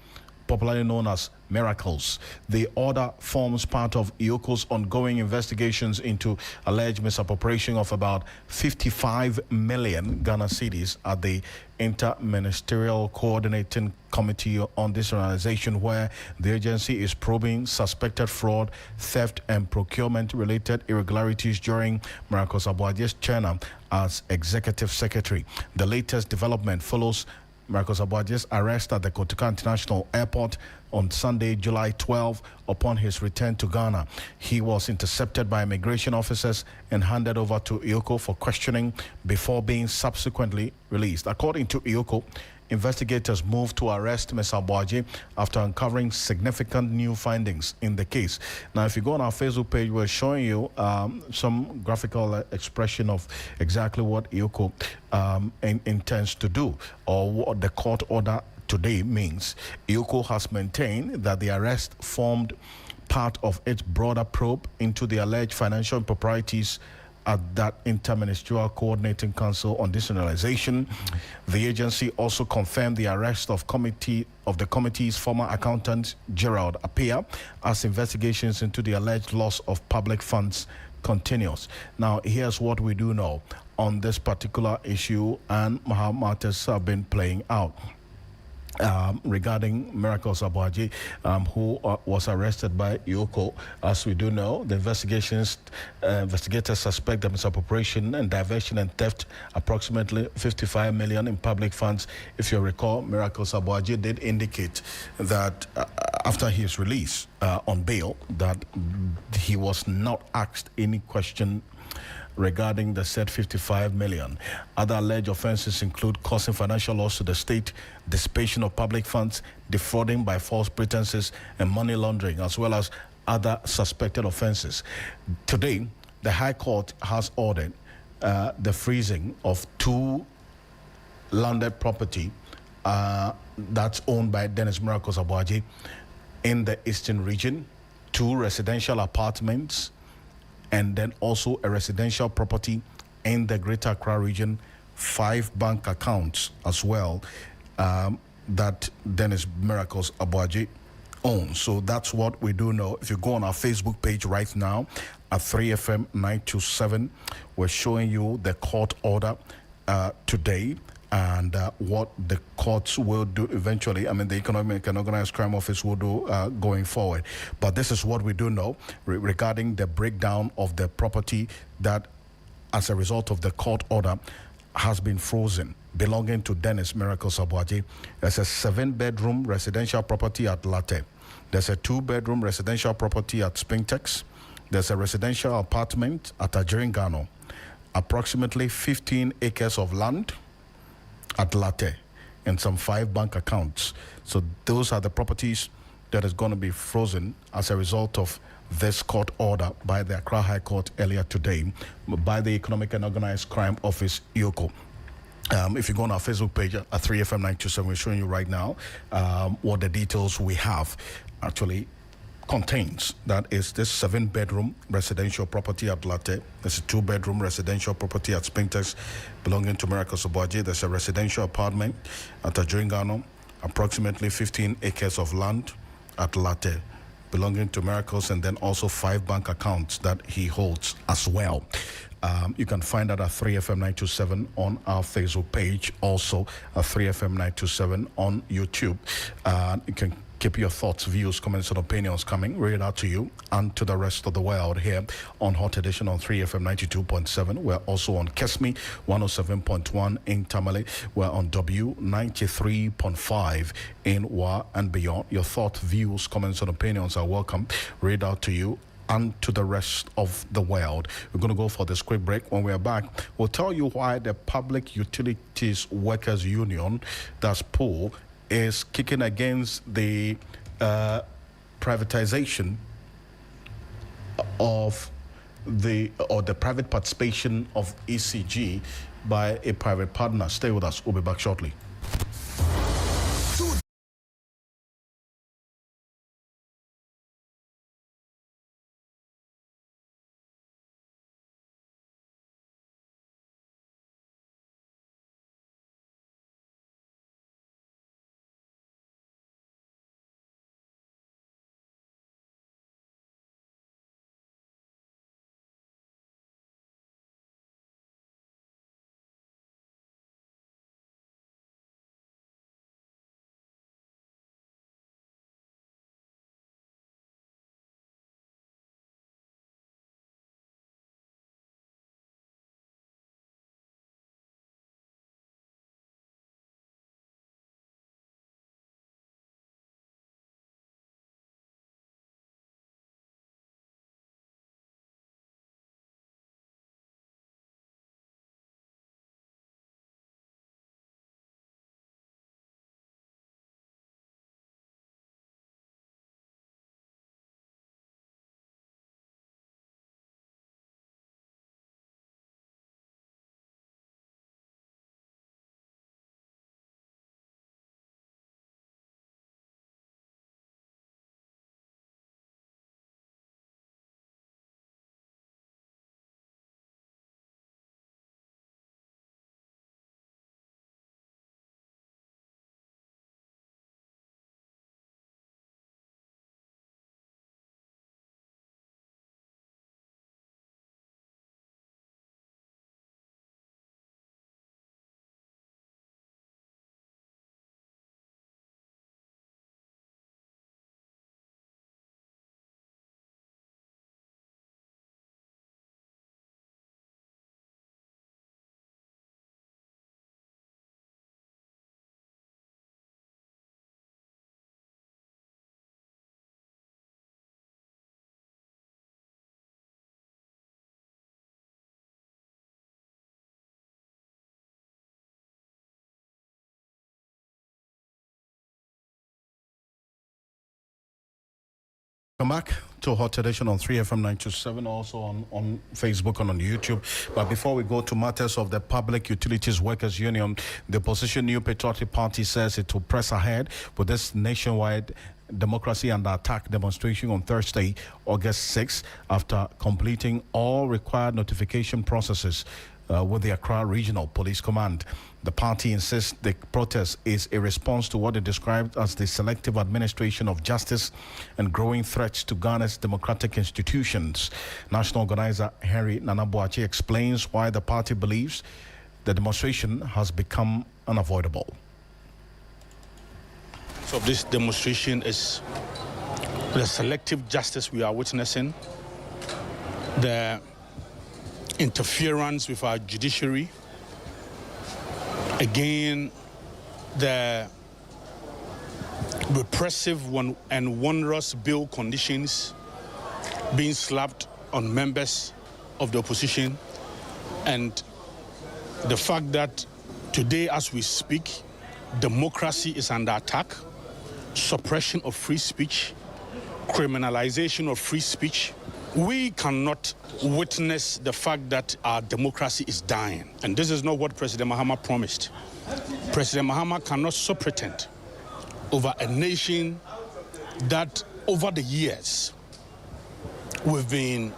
popularly known as Miracles. The order forms part of EOCO's ongoing investigations into alleged misappropriation of about 55 million Ghana cedis at the Interministerial Coordinating Committee on Decentralization, where the agency is probing suspected fraud, theft, and procurement-related irregularities during Miracles Abuaje's tenure as Executive Secretary. The latest development follows Miracles Abuaje's arrest at the Kotoka International Airport on Sunday, July 12, upon his return to Ghana. He was intercepted by immigration officers and handed over to EOCO for questioning before being subsequently released. According to EOCO, investigators moved to arrest Mr. Abuaje after uncovering significant new findings in the case. Now, if you go on our Facebook page, we're showing you some graphical expression of exactly what EOCO intends to do, or what the court order today means. EOCO has maintained that the arrest formed part of its broader probe into the alleged financial improprieties at that Interministerial Coordinating Council on Decentralization. The agency also confirmed the arrest of the committee's former accountant, Gerald Appiah, as investigations into the alleged loss of public funds continues. Now, here's what we do know on this particular issue and how matters have been playing out. Regarding Miracles Abuaje, who was arrested by EOCO. As we do know, the investigators suspect the misappropriation and diversion and theft approximately 55 million in public funds. If you recall, Miracles Abuaje did indicate that after his release on bail, that he was not asked any question regarding the said 55 million. Other alleged offenses include causing financial loss to the state, dissipation of public funds, defrauding by false pretenses, and money laundering, as well as other suspected offenses. Today, the High Court has ordered the freezing of 2 landed property that's owned by Dennis Miracles Abuaje in the Eastern region, 2 residential apartments, and then also a residential property in the Greater Accra region, 5 bank accounts as well that Dennis Miracles Abuaje owns. So that's what we do know. If you go on our Facebook page right now at 3FM 927, we're showing you the court order today and what the courts will do eventually. I mean, the Economic and Organized Crime Office will do going forward. But this is what we do know regarding the breakdown of the property that, as a result of the court order, has been frozen, belonging to Dennis Miracles Abuaje. There's a 7-bedroom residential property at Latte. There's a 2-bedroom residential property at Spintex. There's a residential apartment at Ajiringano. Approximately 15 acres of land at Latte, and some 5 bank accounts. So those are the properties that is going to be frozen as a result of this court order by the Accra High Court earlier today by the Economic and Organized Crime Office, EOCO. If you go on our Facebook page at 3FM 927, we're showing you right now what the details we have actually contains. That is this 7-bedroom residential property at Latte. There's a 2-bedroom residential property at Spintex belonging to Miracles Abuaje. There's a residential apartment at Ajiringano, approximately 15 acres of land at Latte belonging to Miracles, and then also 5 bank accounts that he holds as well. You can find that at 3FM 927 on our Facebook page, also at 3FM 927 on YouTube. You can keep your thoughts, views, comments, and opinions coming. Read it out to you and to the rest of the world here on Hot Edition on 3FM 92.7. We're also on Kesmi 107.1 in Tamale. We're on W 93.5 in Wa and beyond. Your thoughts, views, comments, and opinions are welcome. Read out to you and to the rest of the world. We're going to go for this quick break. When we are back, we'll tell you why the Public Utilities Workers Union, that's PUL, is kicking against the privatization of the private participation of ECG by a private partner. Stay with us. We'll be back shortly. Welcome back to Hot Edition on 3FM 927, also on Facebook and on YouTube. But before we go to matters of the Public Utilities Workers Union, the opposition New Patriotic Party says it will press ahead with this nationwide Democracy Under Attack demonstration on Thursday, August 6th, after completing all required notification processes with the Accra Regional Police Command. The party insists the protest is a response to what it described as the selective administration of justice and growing threats to Ghana's democratic institutions. National organizer Henry Nanabuachi explains why the party believes the demonstration has become unavoidable. So this demonstration is the selective justice we are witnessing, the interference with our judiciary, again, the repressive and onerous bill conditions being slapped on members of the opposition, and the fact that today, as we speak, democracy is under attack, suppression of free speech, criminalization of free speech. We cannot witness the fact that our democracy is dying. And this is not what President Mahama promised. President Mahama cannot so pretend over a nation that over the years we've been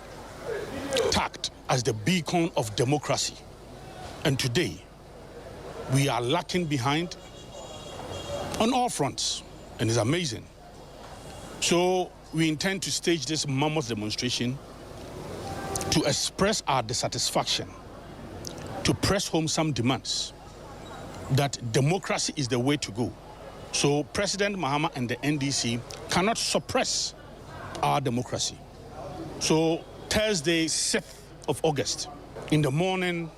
tagged as the beacon of democracy. And today we are lacking behind on all fronts, and it's amazing. So we intend to stage this mammoth demonstration to express our dissatisfaction, to press home some demands that democracy is the way to go. So President Mahama and the NDC cannot suppress our democracy. So Thursday, 6th of August, in the morning,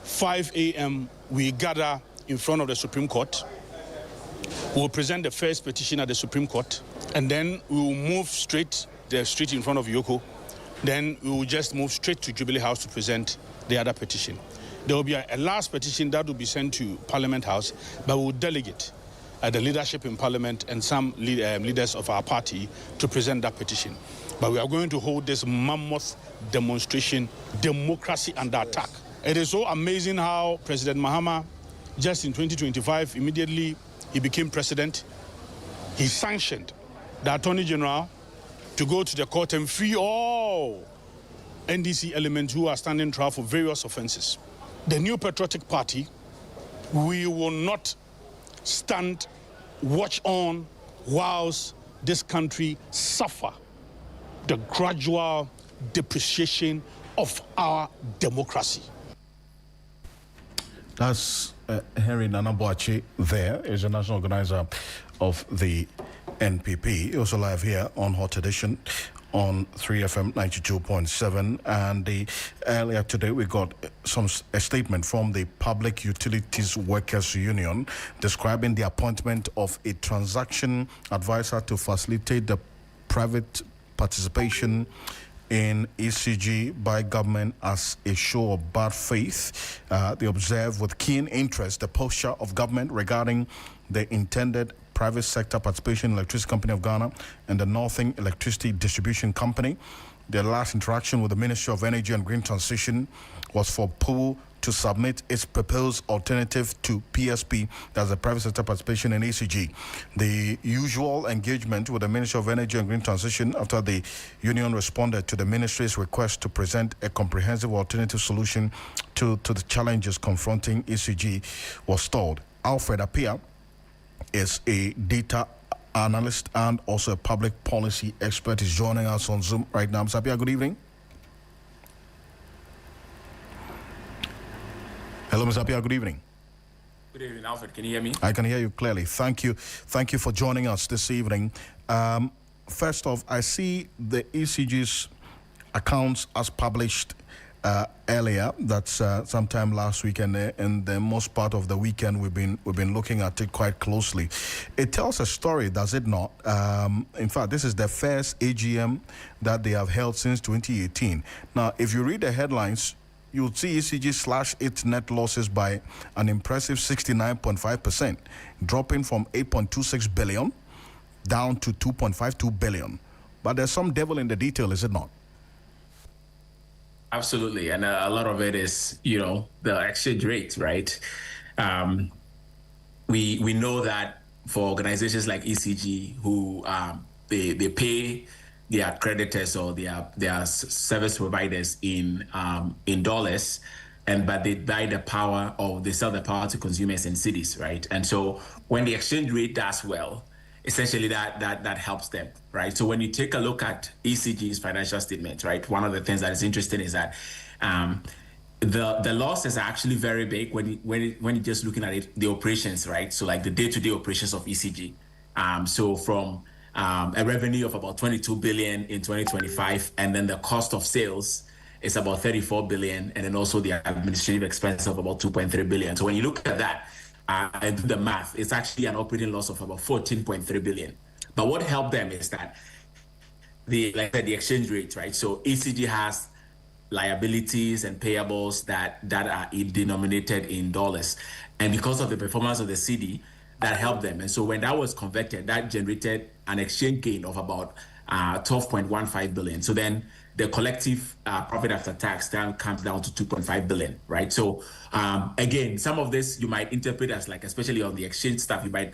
5 a.m., we gather in front of the Supreme Court. We'll present the first petition at the Supreme Court, and then we will move straight the street in front of Yoko then we will just move straight to Jubilee House to present the other petition. There will be a last petition that will be sent to Parliament House, but we will delegate the leadership in Parliament and some leaders of our party to present that petition. But we are going to hold this mammoth demonstration, democracy under attack. It is so amazing how President Mahama, just in 2025, immediately he became president, he sanctioned the Attorney General to go to the court and free all NDC elements who are standing trial for various offenses. The New Patriotic Party, we will not stand, watch on whilst this country suffer the gradual depreciation of our democracy. That's Henry Nanaboachi there, is a national organizer of the NPP. Also live here on Hot Edition on 3FM 92.7. And earlier today we got a statement from the Public Utilities Workers Union describing the appointment of a transaction advisor to facilitate the private participation in ECG by government as a show of bad faith. They observe with keen interest the posture of government regarding the intended private sector participation in Electricity Company of Ghana and the Northern Electricity Distribution Company. Their last interaction with the Ministry of Energy and Green Transition was for POO to submit its proposed alternative to PSP, that's the private sector participation in ECG. The usual engagement with the Ministry of Energy and Green Transition after the union responded to the ministry's request to present a comprehensive alternative solution to the challenges confronting ECG was stalled. Alfred Appiah is a data analyst and also a public policy expert. Is joining us on Zoom right now. Mr. Appiah, good evening. Hello, Mr. Appiah, good evening. Good evening, Alfred. Can you hear me? I can hear you clearly. Thank you. Thank you for joining us this evening. First off, I see the ECG's accounts as published earlier. That's sometime last week, and the most part of the weekend we've been looking at it quite closely. It tells a story, does it not? In fact, this is the first AGM that they have held since 2018. Now, if you read the headlines, you'll see ECG slash its net losses by an impressive 69.5%, dropping from 8.26 billion down to 2.52 billion. But there's some devil in the detail, is it not? Absolutely, and a lot of it is, the exchange rate, right? We know that for organizations like ECG, who they pay their creditors or their service providers in dollars, but they buy the power, or they sell the power to consumers in cities, right? And so when the exchange rate does well, essentially that helps them, right? So when you take a look at ECG's financial statement, right, one of the things that is interesting is that the losses are actually very big when you're just looking at it, the operations, right? So like the day-to-day operations of ECG. So from a revenue of about 22 billion in 2025, and then the cost of sales is about 34 billion, and then also the administrative expense of about 2.3 billion. So when you look at that and do the math, it's actually an operating loss of about 14.3 billion. But what helped them is that the exchange rate, right? So ECG has liabilities and payables that are denominated in dollars, and because of the performance of the CD, that helped them. And so when that was converted, that generated an exchange gain of about 12.15 billion. So then the collective profit after tax then comes down to 2.5 billion, right? So again, some of this you might interpret as like, especially on the exchange stuff, you might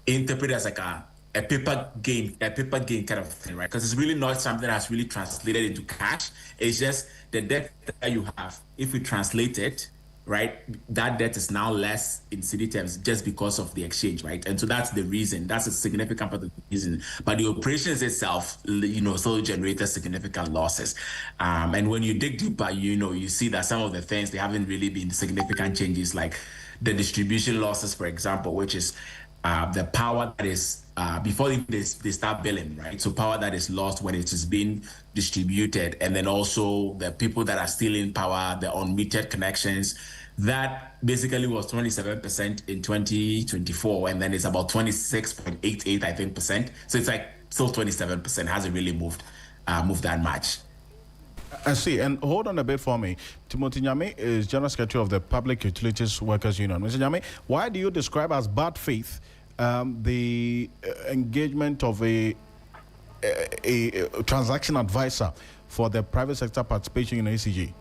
interpret as like a paper gain kind of thing, right? Because it's really not something that's really translated into cash. It's just the debt that you have. If we translate it, right, that debt is now less in city terms just because of the exchange, right? And so that's the reason. That's a significant part of the reason. But the operations itself, still generated significant losses. And when you dig deeper, you see that some of the things, they haven't really been significant changes, like the distribution losses, for example, which is the power that is before they start billing, right? So power that is lost when it is being distributed, and then also the people that are stealing power, the unmetered connections, that basically was 27% in 2024, and then it's about 26.88, I think, percent. So it's like still 27%, hasn't really moved that much. I see. And hold on a bit for me. Timothy Nyame is General Secretary of the Public Utilities Workers Union. Mr. Nyame, why do you describe as bad faith the engagement of a transaction advisor for the private sector participation in ECG?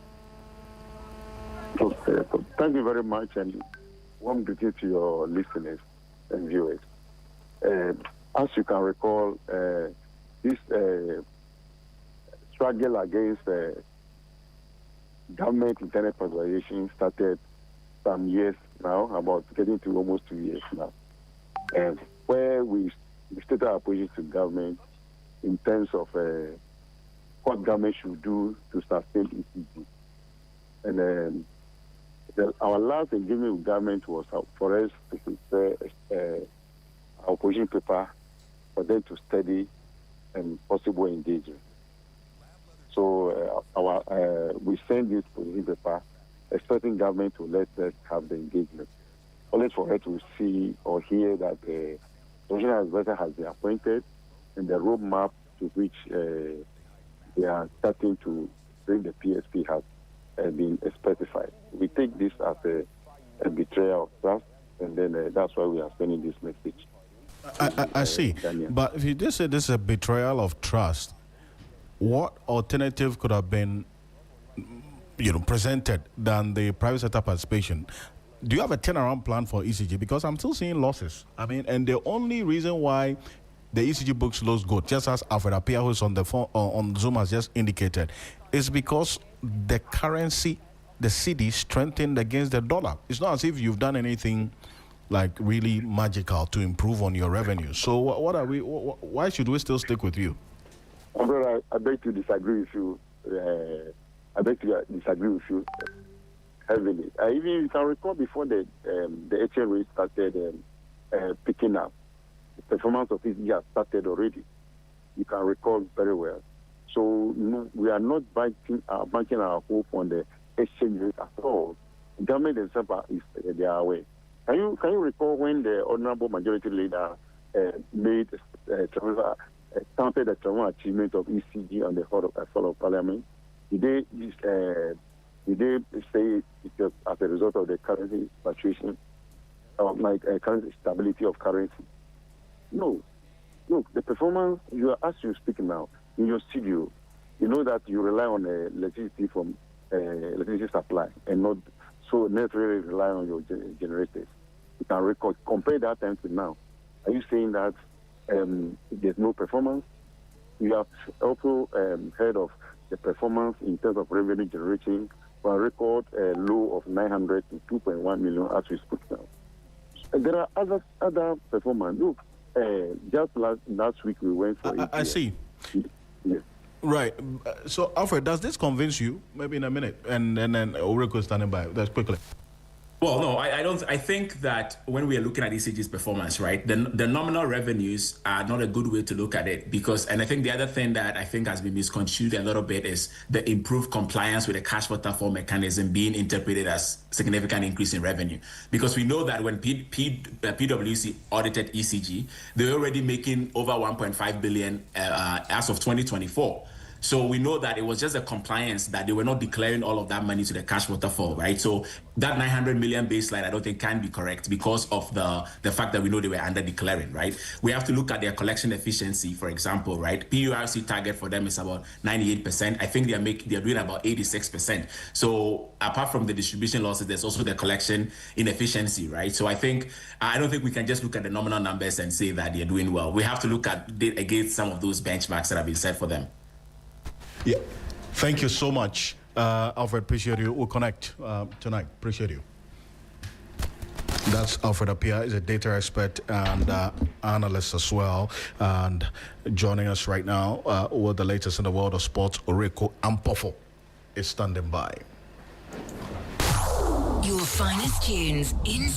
Okay. Thank you very much, and warm greeting to your listeners and viewers. As you can recall, this struggle against government internal privatization started some years now, about getting to almost 2 years now, where we stated our position to government in terms of what government should do to sustain ECG. And our last engagement with government was for us to prepare our position paper for them to study and possible engagement. So we send this position paper expecting government to let us have the engagement, only for her to see or hear that the position advisor has been appointed and the roadmap to which they are starting to bring the PSP has been specified. We take this as a betrayal of trust, and then that's why we are sending this message. I see. Daniel. But if you just say this is a betrayal of trust, what alternative could have been, presented than the private sector participation? Do you have a turnaround plan for ECG? Because I'm still seeing losses. I mean, and the only reason why the ECG books looks good, just as Alfred Appiah, who's on the phone on Zoom, has just indicated, is because the currency, the cedi, strengthened against the dollar. It's not as if you've done anything like really magical to improve on your revenue. So what are we? Why should we still stick with you? Brother, I beg to disagree with you. I beg to disagree with you heavily. Even you can recall before the exchange rate started picking up, the performance of ECG has started already. You can recall very well. So no, we are not banking our hope on the exchange rate at all. The government themselves is their way. Can you recall when the honorable majority leader made counted the travel achievement of ECG on the floor of Parliament? Did they say it was as a result of the currency fluctuation, currency stability of currency? No. Look, the performance, as you speak now, in your studio, you know that you rely on electricity from electricity supply and not so necessarily rely on your generators. You can compare that time to now. Are you saying that there's no performance? You have also heard of the performance in terms of revenue generating for a record low of 900 to 2.1 million as we speak now. And there are other performance. Look, just last week we went for I see. Yes. Right. So, Alfred, does this convince you? Maybe in a minute. And then Ulrich is standing by. That's quickly. Well, no, I don't. I think that when we are looking at ECG's performance, right, the nominal revenues are not a good way to look at it because, and I think the other thing that I think has been misconstrued a little bit is the improved compliance with the cash waterfall mechanism being interpreted as significant increase in revenue. Because we know that when PwC audited ECG, they were already making over 1.5 billion as of 2024. So we know that it was just a compliance that they were not declaring all of that money to the cash waterfall, right? So that 900 million baseline, I don't think can be correct because of the fact that we know they were under declaring, right? We have to look at their collection efficiency, for example, right? PURC target for them is about 98%. I think they're doing about 86%. So apart from the distribution losses, there's also the collection inefficiency, right? So I don't think we can just look at the nominal numbers and say that they're doing well. We have to look at it against some of those benchmarks that have been set for them. Yeah, thank you so much, Alfred. Appreciate you. We'll connect tonight. Appreciate you. That's Alfred Appiah, is a data expert and analyst as well, and joining us right now with the latest in the world of sports. Oreko Ampofo is standing by. Your finest tunes in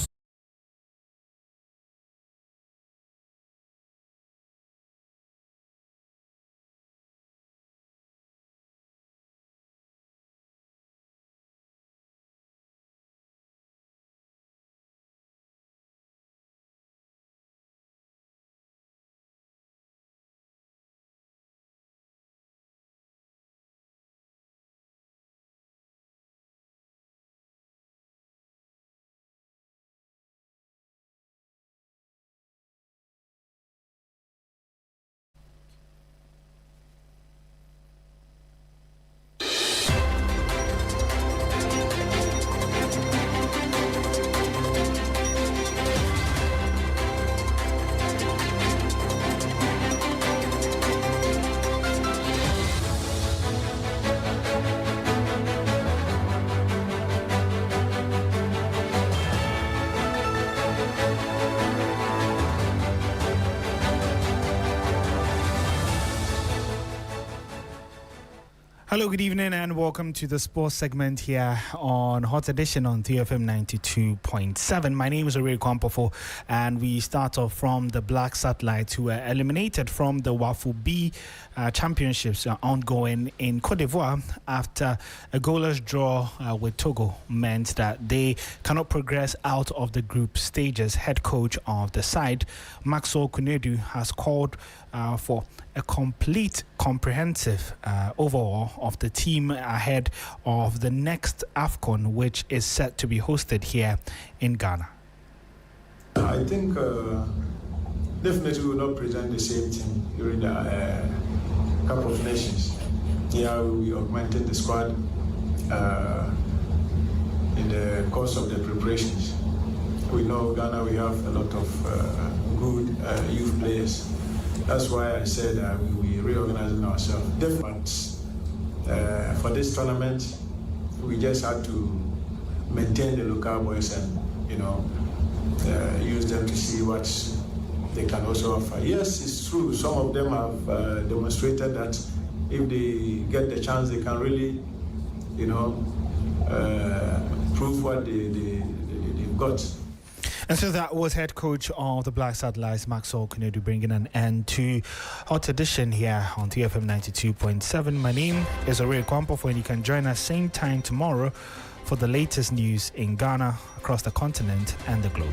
Hello, good evening, and welcome to the sports segment here on Hot Edition on TFM 92.7. My name is Ori Kwampofo, and we start off from the Black Satellites, who were eliminated from the WAFU B Championships ongoing in Cote d'Ivoire after a goalless draw with Togo meant that they cannot progress out of the group stages. Head coach of the side, Maxwell Kunedu, has called for a complete, comprehensive overhaul of the team ahead of the next AFCON, which is set to be hosted here in Ghana. I think definitely we will not present the same team during the Cup of Nations. Yeah, we augmented the squad in the course of the preparations. We know Ghana, we have a lot of good youth players. That's why I said we reorganizing ourselves. But for this tournament, we just had to maintain the local boys and, use them to see what they can also offer. Yes, it's true. Some of them have demonstrated that if they get the chance, they can really, prove what they've got. And so that was head coach of the Black Satellites, Maxwell Kunedu, bringing an end to Hot Edition here on TFM 92.7. My name is Ori Kwampofo, and you can join us same time tomorrow for the latest news in Ghana, across the continent, and the globe.